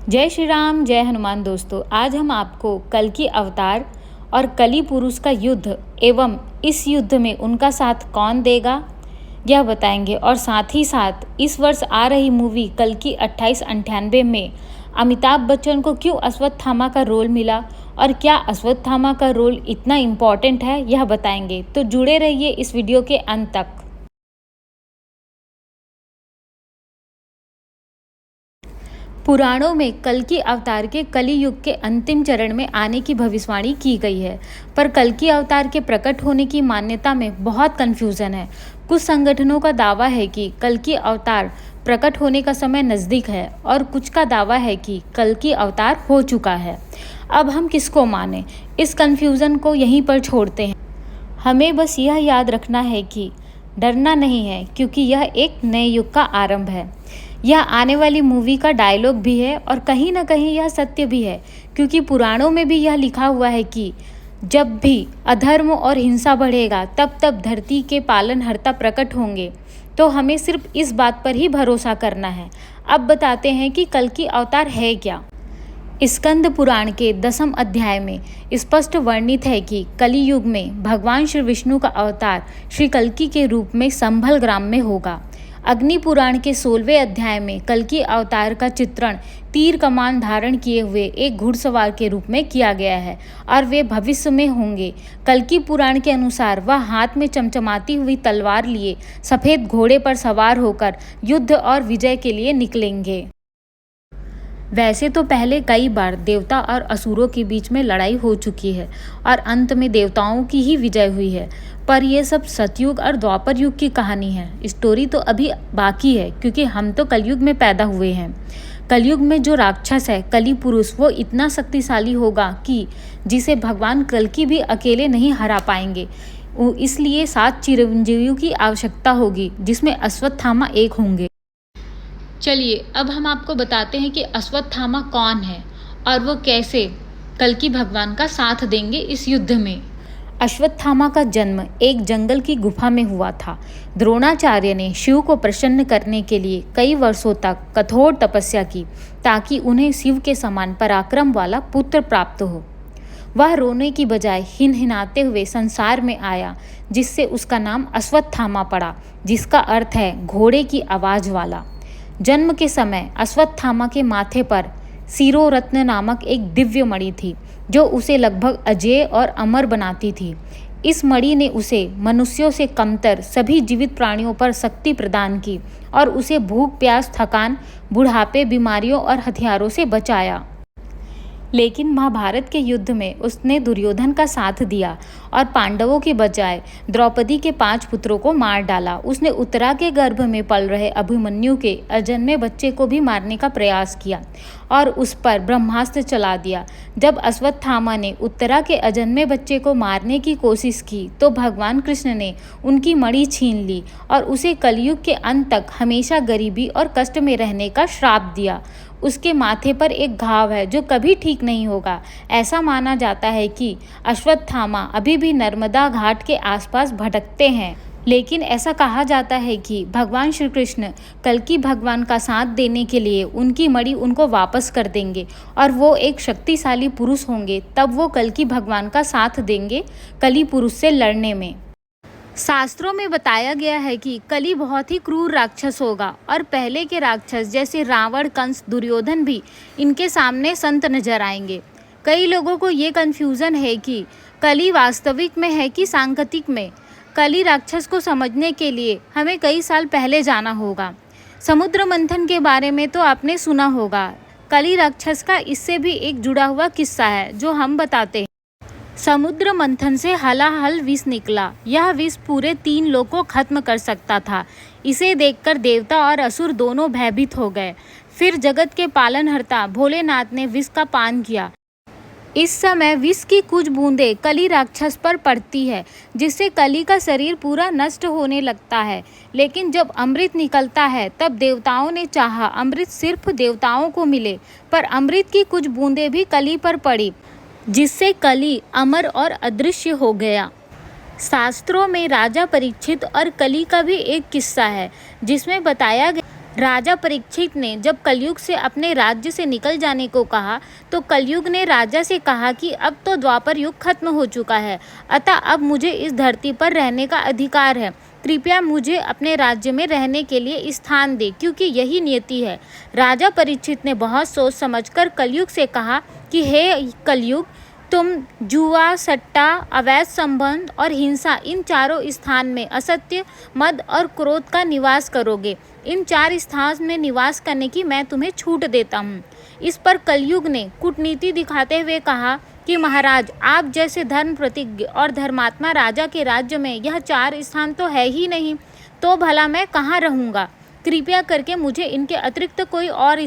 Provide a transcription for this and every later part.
जय श्री राम, जय हनुमान। दोस्तों, आज हम आपको कल्कि अवतार और कली पुरुष का युद्ध एवं इस युद्ध में उनका साथ कौन देगा यह बताएंगे। और साथ ही साथ इस वर्ष आ रही मूवी कल्कि 2898 में अमिताभ बच्चन को क्यों अश्वत्थामा का रोल मिला और क्या अश्वत्थामा का रोल इतना इम्पॉर्टेंट है यह बताएंगे। तो जुड़े रहिए इस वीडियो के अंत तक। पुराणों में कल्कि अवतार के कली युग के अंतिम चरण में आने की भविष्यवाणी की गई है, पर कल्कि अवतार के प्रकट होने की मान्यता में बहुत कन्फ्यूजन है। कुछ संगठनों का दावा है कि कल्कि अवतार प्रकट होने का समय नज़दीक है और कुछ का दावा है कि कल्कि अवतार हो चुका है। अब हम किसको माने, इस कन्फ्यूज़न को यहीं पर छोड़ते हैं। हमें बस यह याद रखना है कि डरना नहीं है, क्योंकि यह एक नए युग का आरंभ है। यह आने वाली मूवी का डायलॉग भी है और कहीं ना कहीं यह सत्य भी है, क्योंकि पुराणों में भी यह लिखा हुआ है कि जब भी अधर्म और हिंसा बढ़ेगा तब तब धरती के पालनहर्ता प्रकट होंगे। तो हमें सिर्फ इस बात पर ही भरोसा करना है। अब बताते हैं कि कल्कि अवतार है क्या। स्कंद पुराण के 10वें अध्याय में स्पष्ट वर्णित है कि कली युग में भगवान श्री विष्णु का अवतार श्री कल्कि के रूप में संभल ग्राम में होगा। अग्नि पुराण के 16वें अध्याय में कल्कि अवतार का चित्रण तीर कमान धारण किए हुए एक घुड़सवार के रूप में किया गया है और वे भविष्य में होंगे। कल्कि पुराण के अनुसार वह हाथ में चमचमाती हुई तलवार लिए सफ़ेद घोड़े पर सवार होकर युद्ध और विजय के लिए निकलेंगे। वैसे तो पहले कई बार देवता और असुरों के बीच में लड़ाई हो चुकी है और अंत में देवताओं की ही विजय हुई है, पर यह सब सतयुग और द्वापर युग की कहानी है। स्टोरी तो अभी बाकी है, क्योंकि हम तो कलयुग में पैदा हुए हैं। कलयुग में जो राक्षस है कली पुरुष, वो इतना शक्तिशाली होगा कि जिसे भगवान कल्कि भी अकेले नहीं हरा पाएंगे। इसलिए 7 चिरंजीवियों की आवश्यकता होगी, जिसमें अश्वत्थामा एक होंगे। चलिए अब हम आपको बताते हैं कि अश्वत्थामा कौन है और वो कैसे कल्कि भगवान का साथ देंगे इस युद्ध में। अश्वत्थामा का जन्म एक जंगल की गुफा में हुआ था। द्रोणाचार्य ने शिव को प्रसन्न करने के लिए कई वर्षों तक कठोर तपस्या की, ताकि उन्हें शिव के समान पराक्रम वाला पुत्र प्राप्त हो। वह रोने की बजाय हिनहिनाते हुए संसार में आया, जिससे उसका नाम अश्वत्थामा पड़ा, जिसका अर्थ है घोड़े की आवाज़ वाला। जन्म के समय अश्वत्थामा के माथे पर शिरोरत्न नामक एक दिव्य मणि थी, जो उसे लगभग अजेय और अमर बनाती थी। इस मणि ने उसे मनुष्यों से कमतर सभी जीवित प्राणियों पर शक्ति प्रदान की और उसे भूख, प्यास, थकान, बुढ़ापे, बीमारियों और हथियारों से बचाया। लेकिन महाभारत के युद्ध में उसने दुर्योधन का साथ दिया और पांडवों के बजाय द्रौपदी के 5 पुत्रों को मार डाला। उसने उत्तरा के गर्भ में पल रहे अभिमन्यु के अजन्मे बच्चे को भी मारने का प्रयास किया और उस पर ब्रह्मास्त्र चला दिया। जब अश्वत्थामा ने उत्तरा के अजन्मे बच्चे को मारने की कोशिश की तो भगवान कृष्ण ने उनकी मणि छीन ली और उसे कलयुग के अंत तक हमेशा गरीबी और कष्ट में रहने का श्राप दिया। उसके माथे पर एक घाव है जो कभी ठीक नहीं होगा। ऐसा माना जाता है कि अश्वत्थामा अभी भी नर्मदा घाट के आसपास भटकते हैं, लेकिन ऐसा कहा जाता है कि भगवान श्री कृष्ण कल्कि भगवान का साथ देने के लिए उनकी मणि उनको वापस कर देंगे और वो एक शक्तिशाली पुरुष होंगे। तब वो कल्कि भगवान का साथ देंगे कली पुरुष से लड़ने में। शास्त्रों में बताया गया है कि कली बहुत ही क्रूर राक्षस होगा और पहले के राक्षस जैसे रावण, कंस, दुर्योधन भी इनके सामने संत नजर आएंगे। कई लोगों को ये कन्फ्यूज़न है कि कली वास्तविक में है कि सांकेतिक में। कली राक्षस को समझने के लिए हमें कई साल पहले जाना होगा। समुद्र मंथन के बारे में तो आपने सुना होगा। कली राक्षस का इससे भी एक जुड़ा हुआ किस्सा है जो हम बताते हैं। समुद्र मंथन से हलाहल विष निकला। यह विष पूरे 3 लोक को खत्म कर सकता था। इसे देखकर देवता और असुर दोनों भयभीत हो गए। फिर जगत के पालनहर्ता भोलेनाथ ने विष का पान किया। इस समय विष की कुछ बूंदें कली राक्षस पर पड़ती है, जिससे कली का शरीर पूरा नष्ट होने लगता है। लेकिन जब अमृत निकलता है तब देवताओं ने चाहा अमृत सिर्फ देवताओं को मिले, पर अमृत की कुछ बूंदें भी कली पर पड़ी, जिससे कली अमर और अदृश्य हो गया। शास्त्रों में राजा परीक्षित और कली का भी एक किस्सा है, जिसमें बताया गया राजा परीक्षित ने जब कलयुग से अपने राज्य से निकल जाने को कहा तो कलयुग ने राजा से कहा कि अब तो द्वापर युग खत्म हो चुका है, अतः अब मुझे इस धरती पर रहने का अधिकार है। कृपया मुझे अपने राज्य में रहने के लिए स्थान दे, क्योंकि यही नियति है। राजा परीक्षित ने बहुत सोच समझकर कलयुग से कहा कि हे कलयुग, तुम जुआ, सट्टा, अवैध संबंध और हिंसा, इन चारों स्थान में असत्य, मद और क्रोध का निवास करोगे। इन 4 स्थान में निवास करने की मैं तुम्हें छूट देता हूँ। इस पर कलयुग ने कूटनीति दिखाते हुए कहा कि महाराज, आप जैसे धर्म प्रतिज्ञ और धर्मात्मा राजा के राज्य में यह 4 स्थान तो है ही नहीं, तो भला मैं कहाँ रहूँगा? कृपया करके मुझे इनके अतिरिक्त कोई और।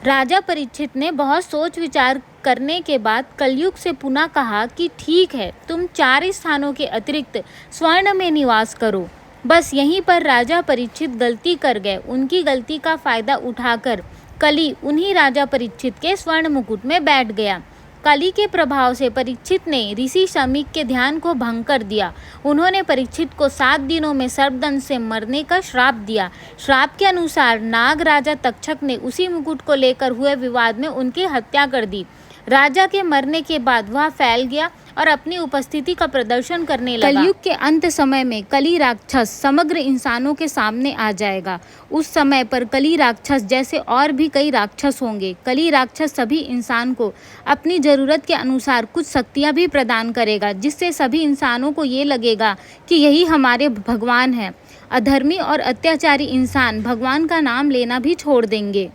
राजा परीक्षित ने बहुत सोच विचार करने के बाद कलयुग से पुनः कहा कि ठीक है, तुम 4 स्थानों के अतिरिक्त स्वर्ण में निवास करो। बस यहीं पर राजा परीक्षित गलती कर गए। उनकी गलती का फायदा उठाकर कली उन्हीं राजा परीक्षित के स्वर्ण मुकुट में बैठ गया। कली के प्रभाव से परीक्षित ने ऋषि शमीक के ध्यान को भंग कर दिया। उन्होंने परीक्षित को 7 दिनों में सर्पदंश से मरने का श्राप दिया। श्राप के अनुसार नाग राजा तक्षक ने उसी मुकुट को लेकर हुए विवाद में उनकी हत्या कर दी। राजा के मरने के बाद वह फैल गया और अपनी उपस्थिति का प्रदर्शन करने लगा। कलयुग के अंत समय में कली राक्षस समग्र इंसानों के सामने आ जाएगा। उस समय पर कली राक्षस जैसे और भी कई राक्षस होंगे। कली राक्षस सभी इंसान को अपनी ज़रूरत के अनुसार कुछ शक्तियाँ भी प्रदान करेगा, जिससे सभी इंसानों को ये लगेगा कि यही हमारे भगवान हैं। अधर्मी और अत्याचारी इंसान भगवान का नाम लेना भी छोड़ देंगे।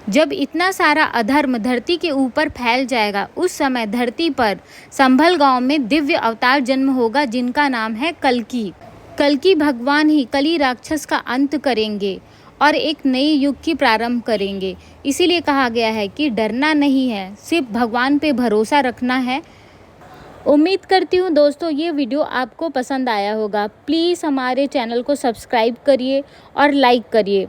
जब इतना सारा अधर्म धरती के ऊपर फैल जाएगा, उस समय धरती पर संभल गांव में दिव्य अवतार जन्म होगा, जिनका नाम है कल्कि। कल्कि भगवान ही कली राक्षस का अंत करेंगे और एक नई युग की प्रारंभ करेंगे। इसीलिए कहा गया है कि डरना नहीं है, सिर्फ भगवान पे भरोसा रखना है। उम्मीद करती हूँ दोस्तों ये वीडियो आपको पसंद आया होगा। प्लीज़ हमारे चैनल को सब्सक्राइब करिए और लाइक करिए।